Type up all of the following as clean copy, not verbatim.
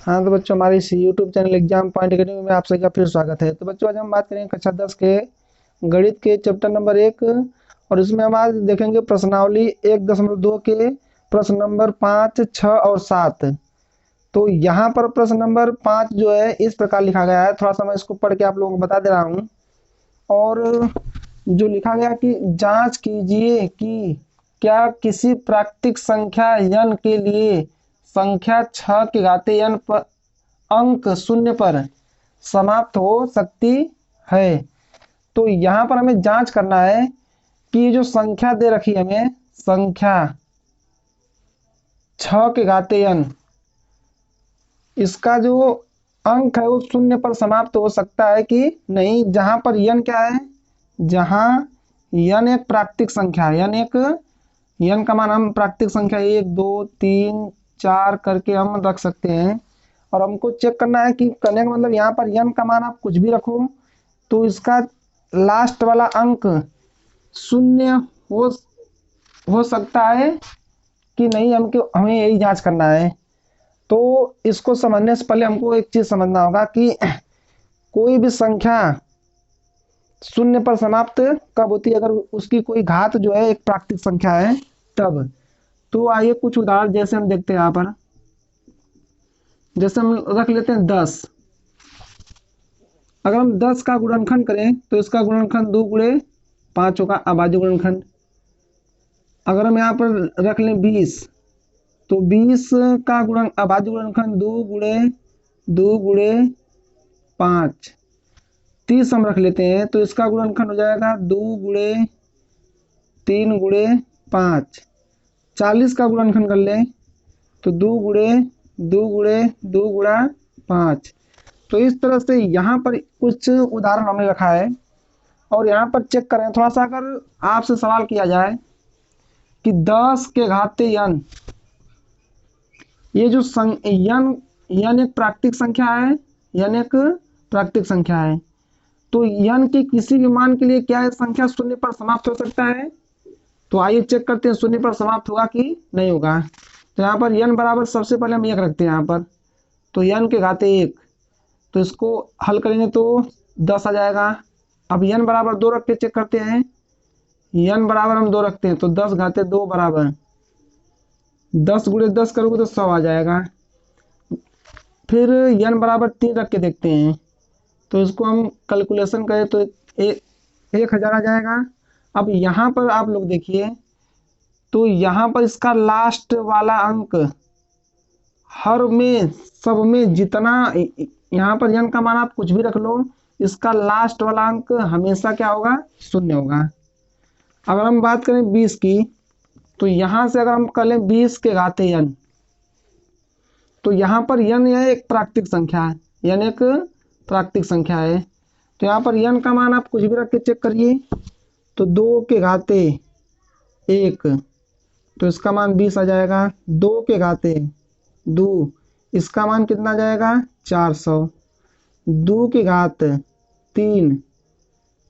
हाँ तो बच्चों, हमारे इस YouTube channel exam point academy में आप सभी का फिर स्वागत है। तो बच्चों, आज हम बात करेंगे कक्षा 10 के गणित के चैप्टर नंबर 1, और इसमें हम आज देखेंगे प्रश्नावली 1.2 के प्रश्न नंबर 5, 6 और 7। तो यहाँ पर प्रश्न नंबर 5 जो है इस प्रकार लिखा गया है, थोड़ा सा मैं इसको पढ़ के आप लोगों को बता दे रहा हूँ। और जो लिखा गया कि जांच कीजिए कि क्या किसी प्राकृतिक संख्या n के लिए संख्या 6 के घाते n पर अंक शून्य पर समाप्त हो सकती है। तो यहाँ पर हमें जांच करना है कि ये जो संख्या दे रखी है हमें, संख्या 6 के घाते n, इसका जो अंक है वो शून्य पर समाप्त हो सकता है कि नहीं। जहां पर n क्या है, जहां n एक प्राकृतिक संख्या है, n का मान हम प्राकृतिक संख्या 1, 2, 3, 4 करके हम रख सकते हैं। और हमको चेक करना है कि करने का मतलब यहाँ पर n का मान आप कुछ भी रखो तो इसका लास्ट वाला अंक शून्य हो सकता है कि नहीं। हमें यही जांच करना है। तो इसको समझने से पहले हमको एक चीज समझना होगा कि कोई भी संख्या शून्य पर समाप्त कब होती है, अगर उसकी कोई घात जो है एक प्राकृतिक संख्या है तब। तो आइए कुछ उदाहरण जैसे हम देखते हैं यहाँ पर। जैसे हम रख लेते हैं 10। अगर हम 10 का गुणनखंड करें तो इसका गुणनखंड 2 गुणे 5 होगा, अभाज्य गुणनखंड। अगर हम यहाँ पर रख लें 20, तो 20 का अभाज्य गुणनखंड 2 गुणे 5। 30 हम रख लेते हैं तो इसका गुणनखंड हो जाएगा 2 गुणे 3 गुणे 5। 40 का गुणनखंड कर लें तो 2 गुणे 2 गुणा 5। तो इस तरह से यहाँ पर कुछ उदाहरण हमने रखा है। और यहाँ पर चेक करें थोड़ा सा, अगर आपसे सवाल किया जाए कि 10 के घाते n, ये जो n एक प्राकृतिक संख्या है, n एक प्राकृतिक संख्या है, तो n के किसी भी मान के लिए क्या है, संख्या शून्य पर समाप्त हो सकता है। तो आइए चेक करते हैं शून्य पर समाप्त होगा कि नहीं होगा। तो यहाँ पर n बराबर सबसे पहले हम 1 रखते हैं यहाँ पर, तो n के घाते 1, तो इसको हल करेंगे तो 10 आ जाएगा। अब n बराबर 2 रख के चेक करते हैं, n बराबर हम 2 रखते हैं तो 10 घाते 2 बराबर 10 गुणे 10 करोगे तो 100 आ जाएगा। फिर n बराबर 3 रख के देखते हैं, तो इसको हम कैलकुलेशन करें तो 1000 आ जाएगा। अब यहाँ पर आप लोग देखिए, तो यहाँ पर इसका लास्ट वाला अंक हर में सब में जितना, यहाँ पर n का मान आप कुछ भी रख लो, इसका लास्ट वाला अंक हमेशा क्या होगा, शून्य होगा। अगर हम बात करें 20 की, तो यहाँ से अगर हम कर लें 20 के घाते n, तो यहाँ पर n यह एक प्राकृतिक संख्या है, n एक प्राकृतिक संख्या है। तो यहाँ पर n का मान आप कुछ भी रख के चेक करिए, तो 2 के घाते 1, तो इसका मान 20 आ जाएगा। 2 के घाते 2, इसका मान कितना आ जाएगा, 400। 2 की घात 3,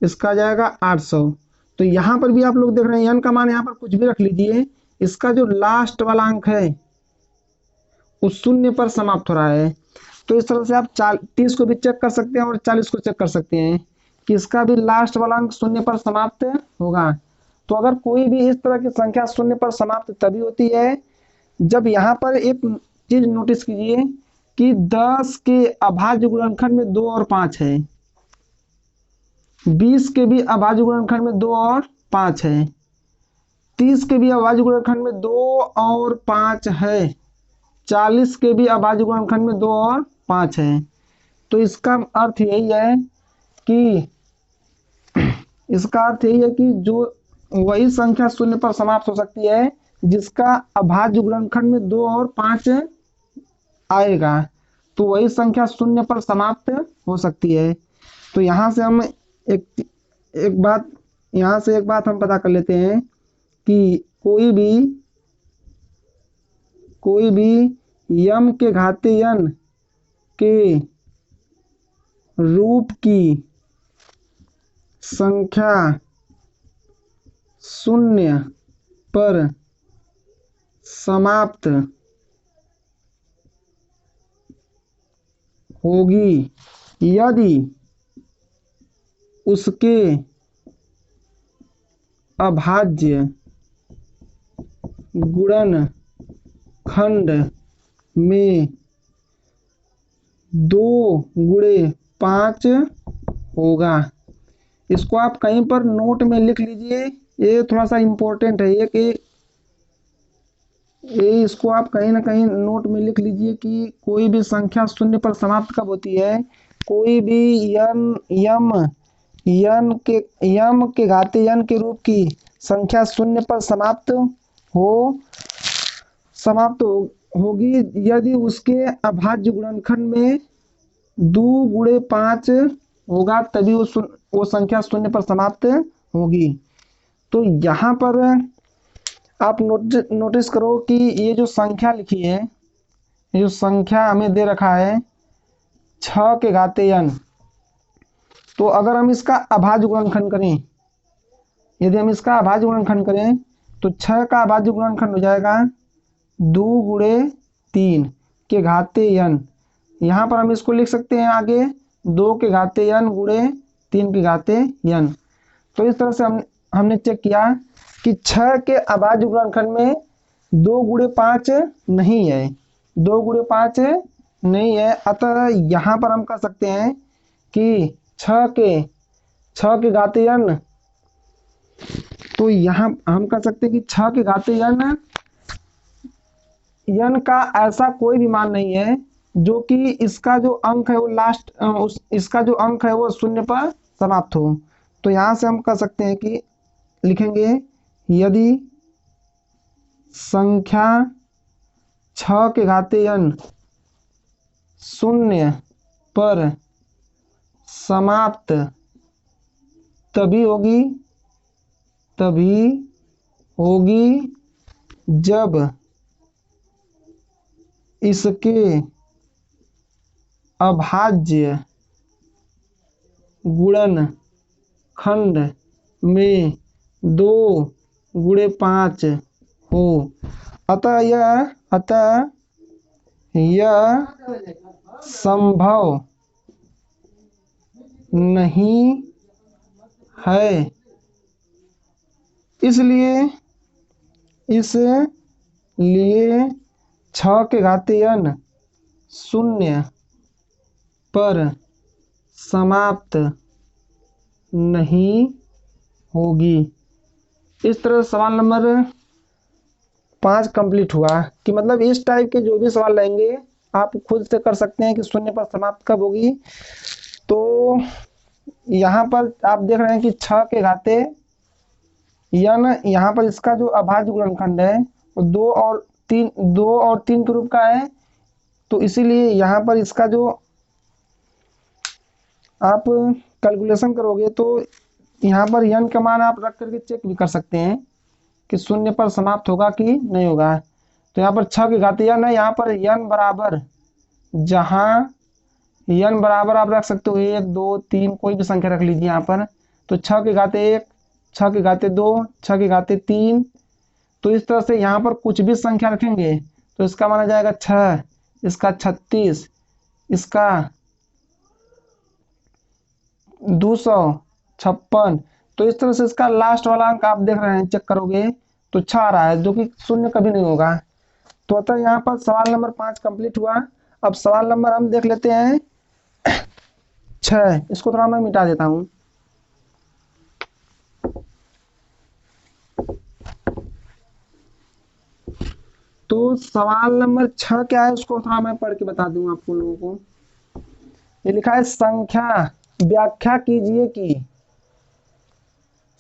इसका आ जाएगा 800। तो यहाँ पर भी आप लोग देख रहे हैं n का मान यहाँ पर कुछ भी रख लीजिए, इसका जो लास्ट वाला अंक है उस शून्य पर समाप्त हो रहा है। तो इस तरह से आप 30 को भी चेक कर सकते हैं और 40 को चेक कर सकते हैं कि इसका भी लास्ट वाला अंक शून्य पर समाप्त होगा। तो अगर कोई भी इस तरह की संख्या शून्य पर समाप्त तभी होती है जब यहाँ पर एक चीज नोटिस कीजिए कि 10 के अभाज्य गुणनखंड में 2 और 5 है, 20 के भी अभाज्य गुणनखंड में 2 और 5 है, 30 के भी अभाज्य गुणनखंड में 2 और 5 है, 40 के भी अभाज्य गुणनखंड में 2 और 5 है। तो इसका अर्थ यही है कि जो वही संख्या शून्य पर समाप्त हो सकती है जिसका अभाज्य गुणनखंड में 2 और 5 आएगा, तो वही संख्या शून्य पर समाप्त हो सकती है। तो यहाँ से हम एक बात हम पता कर लेते हैं कि कोई भी m के घाते n के रूप की संख्या शून्य पर समाप्त होगी यदि उसके अभाज्य गुणनखंड में 2 × 5 होगा। इसको आप कहीं पर नोट में लिख लीजिए, ये थोड़ा सा इम्पोर्टेंट है ये कि ये इसको आप कहीं ना कहीं नोट में लिख लीजिए कि कोई भी संख्या शून्य पर समाप्त कब होती है। कोई भी यम के घातीय n के रूप की संख्या शून्य पर होगी यदि उसके अभाज्य गुणनखंड में 2 × 5 होगा, तभी वो संख्या शून्य पर समाप्त होगी। तो यहाँ पर आप नोटिस करो कि ये जो संख्या लिखी है, ये जो संख्या हमें दे रखा है 6 के घाते n, तो अगर हम इसका अभाज्य गुणनखंड करें, यदि हम इसका अभाज्य गुणनखंड करें तो 6 का अभाज्य गुणनखंड हो जाएगा 2 × 3 के घाते n। यहाँ पर हम इसको लिख सकते हैं आगे 2 के घाते n × 3 के घाते n। तो इस तरह से हमने चेक किया कि 6 के अभाज्य गुणनखंड में 2 × 5 नहीं है, 2 × 5 नहीं है। अतः यहाँ पर हम कह सकते हैं कि 6 के घाते n, तो यहाँ हम कह सकते हैं कि 6 के घाते n का ऐसा कोई भी मान नहीं है जो कि इसका जो अंक है वो इसका जो अंक है वो शून्य पर समाप्त हो। तो यहाँ से हम कह सकते हैं कि लिखेंगे यदि संख्या 6 के घाते n शून्य पर समाप्त तभी होगी जब इसके अभाज्य गुणनखंड में 2 × 5 हो। अतः यह संभव नहीं है। इसलिए 6 के घाते n शून्य पर समाप्त नहीं होगी। इस तरह सवाल नंबर 5 कंप्लीट हुआ कि मतलब इस टाइप के जो भी सवाल रहेंगे आप खुद से कर सकते हैं कि शून्य पर समाप्त कब होगी। तो यहाँ पर आप देख रहे हैं कि 6 के घाते n, यहाँ पर इसका जो अभाज्य गुणनखंड है वो 2 और 3 के रूप का है। तो इसीलिए यहाँ पर इसका जो आप कैलकुलेशन करोगे तो यहाँ पर n का मान आप रख करके चेक भी कर सकते हैं कि शून्य पर समाप्त होगा कि नहीं होगा। तो यहाँ पर 6 के घाते n है, यहाँ पर n बराबर, जहाँ n बराबर आप रख सकते हो 1 2 3 कोई भी संख्या रख लीजिए यहाँ पर। तो 6 के घाते 1, 6 के घाते 2, 6 के घाते 3। तो इस तरह से यहाँ पर कुछ भी संख्या रखेंगे तो इसका माना जाएगा 6, इसका 36, इसका 256। तो इस तरह से इसका लास्ट वाला अंक आप देख रहे हैं, चेक करोगे तो 6 आ रहा है, जो कि शून्य कभी नहीं होगा। तो अतः यहाँ पर सवाल नंबर 5 कंप्लीट हुआ। अब सवाल नंबर हम देख लेते हैं 6। इसको थोड़ा मैं मिटा देता हूँ। तो सवाल नंबर 6 क्या है उसको थोड़ा मैं पढ़ के बता दूं आपको लोगों को। ये लिखा है संख्या व्याख्या कीजिए कि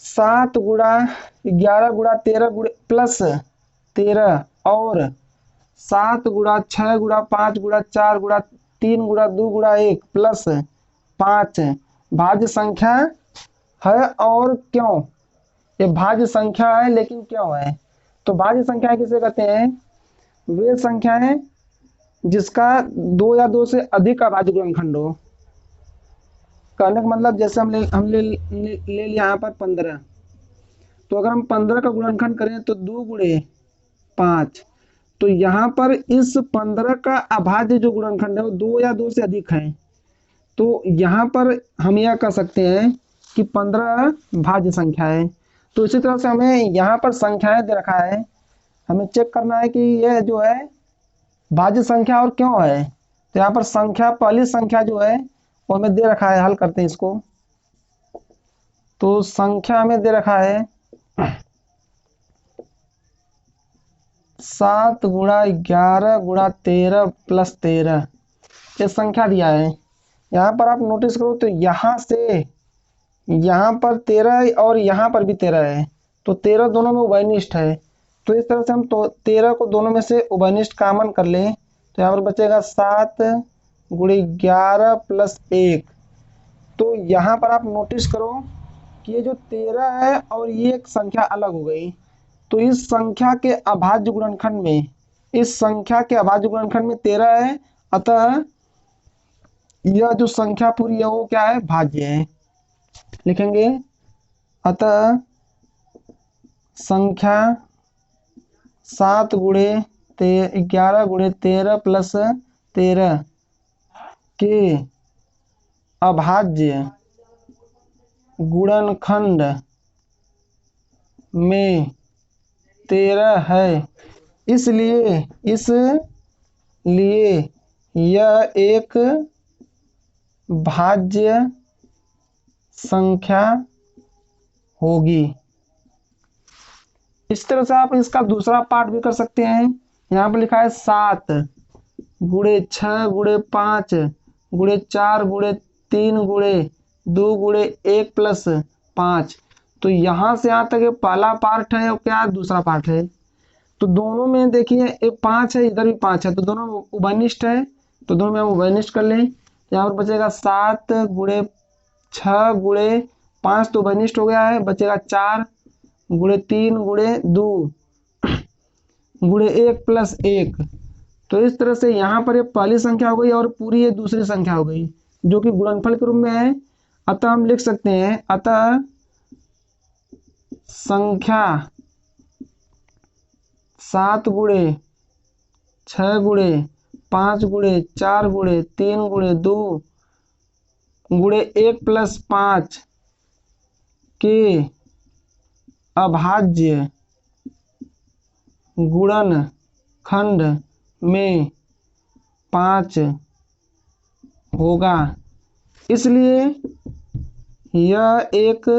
7 × 11 × 13 प्लस 13 और 7 × 6 × 5 × 4 × 3 × 2 × 1 प्लस 5 भाज्य संख्या है और क्यों। ये भाज्य संख्या है लेकिन क्यों है। तो भाज्य संख्या किसे कहते हैं, वे संख्याएं जिसका 2 या 2 से अधिक अभाज्य गुणनखंड हो। कहने का मतलब जैसे हम ले लिया यहाँ पर 15। तो अगर हम 15 का गुणनखंड करें तो 2 × 5, तो यहाँ पर इस 15 का अभाज्य जो गुणनखंड है वो 2 या 2 से अधिक है। तो यहाँ पर हम यह कह सकते हैं कि 15 भाज्य संख्या है। तो इसी तरह से हमें यहाँ पर संख्याएं दे रखा है, हमें चेक करना है कि यह जो है भाज्य संख्या और क्यों है। तो यहाँ पर संख्या, पहली संख्या जो है वो हमें दे रखा है, हल करते हैं इसको। तो संख्या हमें दे रखा है 7 गुणा 11 गुणा 13 प्लस 13, ये संख्या दिया है। यहाँ पर आप नोटिस करो तो यहाँ से यहाँ पर 13 और यहाँ पर भी 13 है, तो 13 दोनों में उभयनिष्ठ है। तो इस तरह से हम तो 13 को दोनों में से उभयनिष्ठ कॉमन कर लें तो यहाँ पर बचेगा 7 गुणे 11 प्लस 1। तो यहाँ पर आप नोटिस करो कि ये जो 13 है और ये एक संख्या अलग हो गई। तो इस संख्या के अभाज्य गुणनखंड में, इस संख्या के अभाज्य गुणनखंड में 13 है, अतः यह जो संख्या पूरी है वो क्या है, भाज्य है। लिखेंगे अतः संख्या 7 गुणे 11 गुणे 13 प्लस 13 के अभाज्य गुणनखंड में 13 है, इसलिए यह एक भाज्य संख्या होगी। इस तरह से आप इसका दूसरा पार्ट भी कर सकते हैं। यहाँ पर लिखा है 7 गुणे 6 गुणे 5 गुणे 4 गुणे 3 गुणे 2 गुणे 1 प्लस 5। तो यहाँ से यहाँ तक ये पहला पार्ट है और क्या दूसरा पार्ट है। तो दोनों में देखिए एक 5 है, इधर भी 5 है, तो दोनों उभयनिष्ठ है, तो दोनों में हम उभयनिष्ठ कर लें। यहाँ पर बचेगा 7 गुणे 6 गुणे 5 तो उभयनिष्ठ हो गया है, बचेगा 4 गुणे 3 गुणे 2 गुणे 1 प्लस 1। तो इस तरह से यहाँ पर ये पहली संख्या हो गई और पूरी ये दूसरी संख्या हो गई जो कि गुणनफल के रूप में है। अतः हम लिख सकते हैं, अतः संख्या 7 गुणे 6 गुणे 5 गुणे 4 गुणे 3 गुणे 2 गुणे 1 प्लस 5 के अभाज्य गुणनखंड में 5 होगा, इसलिए यह एक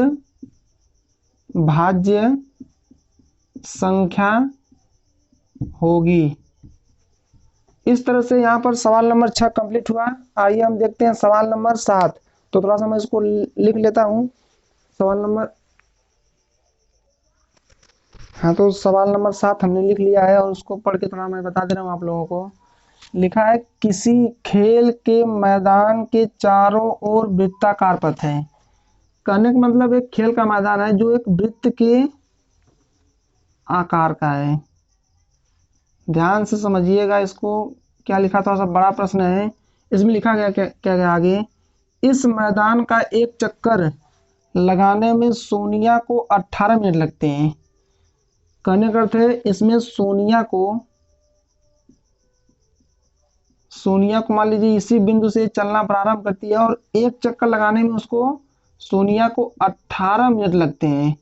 भाज्य संख्या होगी। इस तरह से यहाँ पर सवाल नंबर 6 कंप्लीट हुआ। आइए हम देखते हैं सवाल नंबर 7। तो थोड़ा सा मैं इसको लिख लेता हूँ। सवाल नंबर, हाँ, तो सवाल नंबर 7 हमने लिख लिया है और उसको पढ़ के थोड़ा मैं बता दे रहा हूँ आप लोगों को। लिखा है किसी खेल के मैदान के चारों ओर वृत्ताकार पथ है। कहने का मतलब एक खेल का मैदान है जो एक वृत्त के आकार का है। ध्यान से समझिएगा इसको, क्या लिखा, थोड़ा सा बड़ा प्रश्न है। इसमें लिखा गया क्या गया आगे, इस मैदान का एक चक्कर लगाने में सोनिया को 18 मिनट लगते हैं। कहने का अर्थ है इसमें सोनिया को मान लीजिए इसी बिंदु से चलना प्रारंभ करती है और एक चक्कर लगाने में उसको सोनिया को 18 मिनट लगते हैं।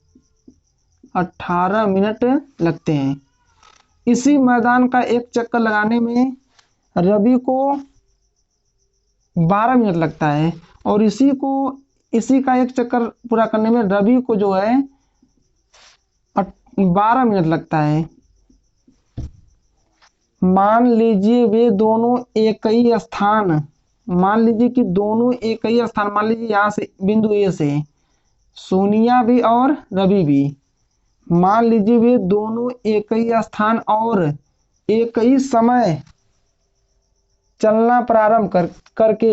18 मिनट लगते हैं। इसी मैदान का एक चक्कर लगाने में रवि को 12 मिनट लगता है और इसी का एक चक्कर पूरा करने में रवि को जो है 12 मिनट लगता है। मान लीजिए वे दोनों एक ही स्थान, मान लीजिए कि दोनों एक ही स्थान, मान लीजिए यहाँ से बिंदु ए से सोनिया भी और रवि भी, मान लीजिए वे दोनों एक ही स्थान और एक ही समय चलना प्रारंभ करके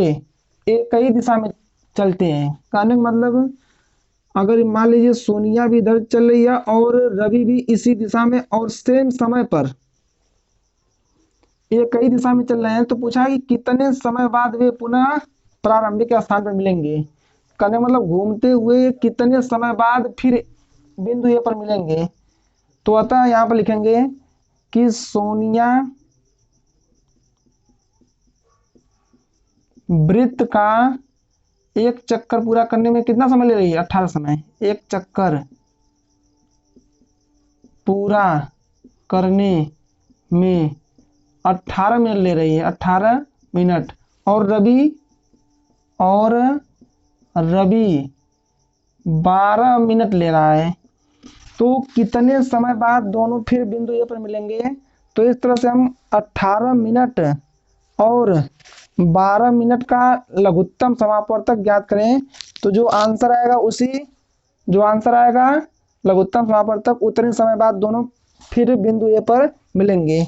एक ही दिशा में चलते हैं। कहने का मतलब अगर मान लीजिए सोनिया भी इधर चल रही है और रवि भी इसी दिशा में और सेम समय पर एक ही दिशा में चल रहे हैं, तो पूछा कि कितने समय बाद वे पुनः प्रारंभिक स्थान पर मिलेंगे। कहने का मतलब घूमते हुए कितने समय बाद फिर बिंदु ए पर मिलेंगे। तो अतः यहाँ पर लिखेंगे कि सोनिया वृत्त का एक चक्कर पूरा करने में कितना समय ले रही है? 18 समय। एक चक्कर पूरा करने में 18 मिनट ले रही है, 18 मिनट। और रवि 12 मिनट ले रहा है। तो कितने समय बाद दोनों फिर बिंदु ए पर मिलेंगे? तो इस तरह से हम 18 मिनट और 12 मिनट का लघुत्तम समापवर्तक ज्ञात करें तो जो आंसर आएगा लघुत्तम समापवर्तक उतने समय बाद दोनों फिर बिंदु ए पर मिलेंगे।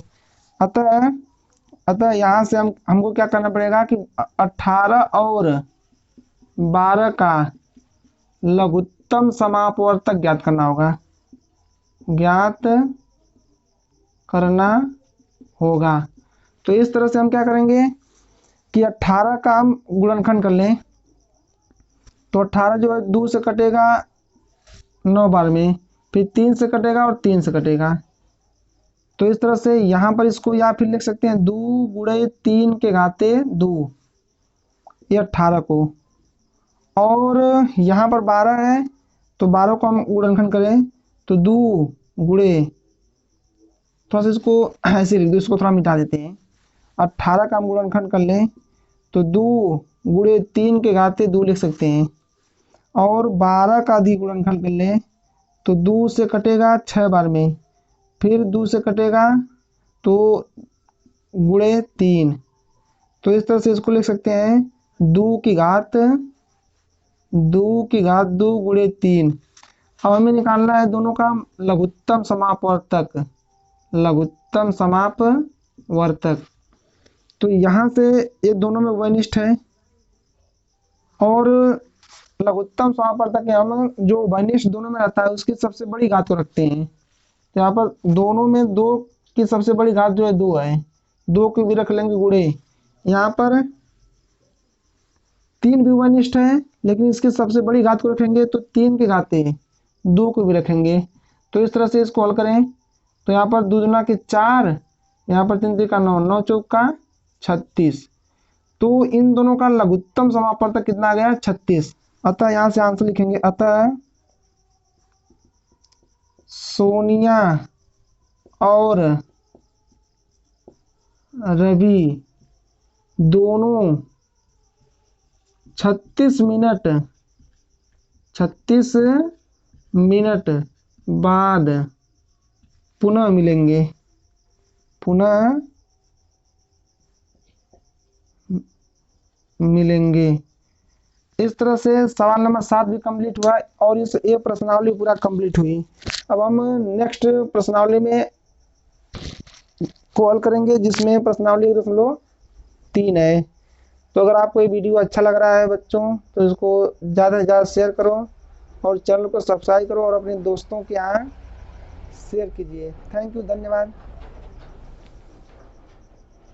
अतः यहाँ से हमको क्या करना पड़ेगा कि 18 और 12 का लघुत्तम समापवर्तक ज्ञात करना होगा। तो इस तरह से हम क्या करेंगे कि 18 का हम गुणनखंड कर लें। तो 18 जो है 2 से कटेगा 9 बार में, फिर 3 से कटेगा और 3 से कटेगा। तो इस तरह से यहाँ पर इसको या फिर लिख सकते हैं 2 गुणे 3 के घाते 2, ये 18 को। और यहाँ पर 12 है तो 12 को हम गुणनखंड करें तो 2 गुणे, थोड़ा सा इसको ऐसे लिख दो, इसको थोड़ा मिटा देते हैं। 18 का हम गुणनखंड कर लें तो 2 गुणे 3 के घाते 2 लिख सकते हैं। और 12 का अधिक गुणनखंड कर लें तो 2 से कटेगा 6 बार में, फिर 2 से कटेगा तो गुणे 3। तो इस तरह से इसको लिख सकते हैं 2 की घात 2 गुणे 3। अब हमें निकालना है दोनों का लघुत्तम समापवर्तक। तो यहाँ से ये दोनों में वनिष्ठ है और लघुत्तम समापवर्तक के हम जो वनिष्ठ दोनों में रहता है उसकी सबसे बड़ी घात को रखते हैं। तो यहाँ पर दोनों में 2 की सबसे बड़ी घात जो है 2 है, 2 की भी रख लेंगे गुणे। यहाँ पर 3 भी वनिष्ठ है लेकिन इसकी सबसे बड़ी घात को रखेंगे तो 3 की घाते 2 को भी रखेंगे। तो इस तरह से इसको हल करें तो यहाँ पर 2 दूना के 4, यहाँ पर 3 का 9, 9 चौका 36। तो इन दोनों का लघुत्तम समापवर्तक कितना आ गया? 36। अतः यहाँ से आंसर लिखेंगे, अतः सोनिया और रवि दोनों 36 मिनट बाद पुनः मिलेंगे। इस तरह से सवाल नंबर 7 भी कंप्लीट हुआ और इस ये प्रश्नावली पूरा कंप्लीट हुई। अब हम नेक्स्ट प्रश्नावली में को हल करेंगे जिसमें प्रश्नावली 3 है। तो अगर आपको ये वीडियो अच्छा लग रहा है बच्चों तो इसको ज़्यादा से ज़्यादा शेयर करो और चैनल को सब्सक्राइब करो और अपने दोस्तों के यहाँ शेयर कीजिए। थैंक यू, धन्यवाद।